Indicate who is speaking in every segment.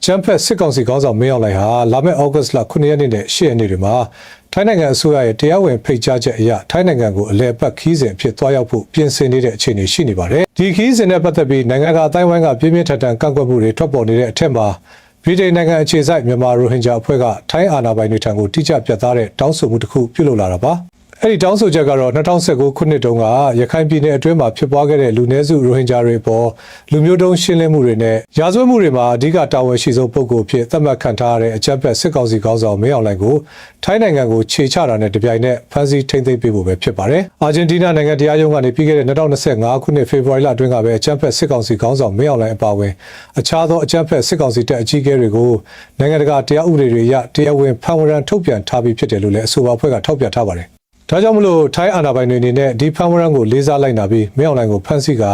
Speaker 1: ချမ်ဖက်စစ်ကောင်စီခေါင်းဆောင်မင်းအောင်လှိုင်ဟာလာမယ့်ဩဂတ်စ်လ9ရက်နေ့နဲ့10ရက်နေ့တွေမှာထိုင်းနိုင်ငံအစိုးရရဲ့တရားဝင်ဖိတ်ကြားချက်အရထိုင်းနိုင်ငံကိုအလဲပတ်ခီးစဉ်အဖြစ်သွားရောက်ဖို့ပြင်ဆင်နေတဲ့အခြေအနေရှိနေပါတယ်။ဒီခီးစဉ်နဲ့ပတ်သက်ပြီးနိုင်ငံကအတိုင်းဝိုင်းကပြင်းပြင်းထန်ထန်ကန့်ကွက်မှုတွေထွက်ပေါ်နေတဲ့အထက်မှာဗြိတိန်နိုင်ငံအခြေစိုက်မြန်မာရိုဟင်ဂျာအဖွဲ့ကထိုင်းအာဏာပိုင်တွေထံကိုတိကျပြတ်သားတဲ့တောင်းဆိုမှုတစ်ခုပြုလုပ်လာတာပါ။အဲ့ဒီတောင်းဆိုချက်ကတော့2019ခုနှစ်တုန်းကရခိုင်ပြည်နယ်အတွင်းမှာဖြစ်ပွားခဲ့တဲ့လူနည်းစုရိုဟင်ဂျာတွေပေါ်လူမျိုးတုံးရှင်းလင်းမှုတွေနဲ့ရာဇဝတ်မှုတွေမှာအဓိကတာဝန်ရှိဆုံးပုဂ္ဂိုလ်ဖြစ်သတ်မှတ်ခံထားရတဲ့အကြမ်းဖက်စစ်ကောင်စီခေါင်းဆောင်မင်းအောင်လှိုင်ကိုထိုင်းနိုင်ငံကိုခြေချတာနဲ့တပြိုင်နက်ဖမ်းဆီးထိန်းသိမ်းပေးဖို့ပဲဖြစ်ပါတယ်။အာဂျင်တီးနားနိုင်ငံတရားရုံးကနေပြီးခဲ့တဲ့2025ခုနှစ်ဖေဖော်ဝါရီလအတွင်းကပဲအကြမ်းဖက်စစ်ကောင်စီခေါင်းဆောင်မင်းအောင်လှိုင်အပါအဝင်အခြားသောအကြမ်းဖက်စစ်ကောင်စီတပ်အကြီးအကဲတွေကိုနိုင်ငံတကာတရားဥပဒေတွေအရတရားဝင်ဖမ်းဝရမ်းထုတ်ပြန်ထားပြီးဖြစ်တယ်လို့လည်းအဆိုပါအဖွဲ့ကထောက်ပြထားပါတယ်။ဒါကြောင့်မလို့ထိုင်းအာဏာပိုင်တွေအနေနဲ့ဒီဖမ်းဝရမ်းကိုလေးစားလိုက်နာပြီးမင်းအောင်လှိုင်ကိုဖမ်းဆီးကာ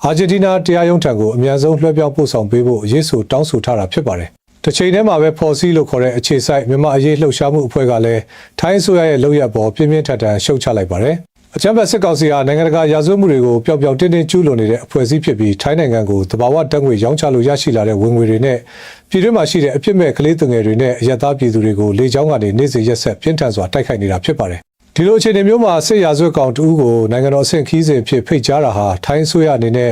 Speaker 1: အာဂျင်တီးနားတရားရုံးထံကိုအမြန်ဆုံးလွှဲပြောင်းပို့ဆောင်ပေးဖို့ရေးဆိုတောင်းဆိုထားတာဖြစ်ပါတယ်။တစ်ချိန်တည်းမှာပဲဖော်စီလို့ခေါ်တဲ့အခြေစိုက်မြန်မာအရေးလှုပ်ရှားမှုအဖွဲ့ကလည်းထိုင်းအစိုးရရဲ့လုပ်ရပ်ပေါ်ပြင်းပြင်းထန်ထန်ရှုတ်ချလိုက်ပါတယ်။အကြမ်းဖက်စစ်ကောင်စီဟာနိုင်ငံတကာရာဇဝတ်မှုတွေကိုပျောက်ပျောက်တင်းတင်းကျူးလွန်နေတဲ့အဖွဲ့အစည်းဖြစ်ပြီးထိုင်းနိုင်ငံကိုတဘာဝတက်ငွေရောင်းချလို့ရရှိလာတဲ့ဝင်ငွေတွေနဲ့ပြည်တွင်းမှာရှိတဲ့အပြစ်မဲ့ကလေးသူငယ်တွေနဲ့အယက်သားပြည်သူတွေကိုလေကြောင်းကနေနေ့စဉ်ရက်ဆက်ပြင်းထန်စွာတိုက်ခိုက်နေတာဖြစ်ပါတယ်။ဒီလိုအခြေအနေမျိုးမှာစစ်ရာဇဝတ်ကောင်တဦးကိုနိုင်ငံတော်အဆင့်ခီးစဉ်ဖြစ်ဖိတ်ကြားတာဟာထိုင်းအစိုးရအနေနဲ့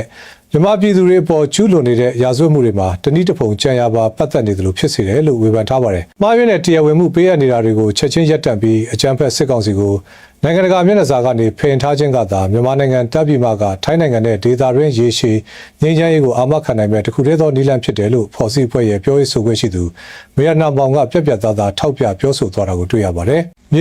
Speaker 1: မြန်မာပြည်သူတွေအပေါ်ကျူးလွန်နေတဲ့ရာဇဝတ်မှုတွေမှာတနည်းတစ်ပုံကြံရပါပတ်သက်နေတယ်လို့ဖြစ်စေတယ်လို့ဝေဖန်ထားပါတယ်။မှားယွင်းတဲ့တရားဝင်မှုပေးအပ်နေတာတွေကိုချက်ချင်းရပ်တန့်ပြီးအကြမ်းဖက်စစ်ကောင်စီကိုနိုင်ငံတကာမျက်နှာစာကနေဖယ်ထားခြင်းကသာမြန်မာနိုင်ငံတပ်ပြည်မှကထိုင်းနိုင်ငံနဲ့ဒေသတွင်းရေရှည်ငြိမ်းချမ်းရေးကိုအာမခံနိုင်မဲ့တခုတည်းသောနည်းလမ်းဖြစ်တယ်လို့ဖော်စီဖွဲ့ရဲ့ပြောရေးဆိုခွင့်ရှိသူမေယနာမောင်ကပြတ်ပြတ်သားသားထောက်ပြပြောဆိုသွားတာကိုတွေ့ရပါတယ်။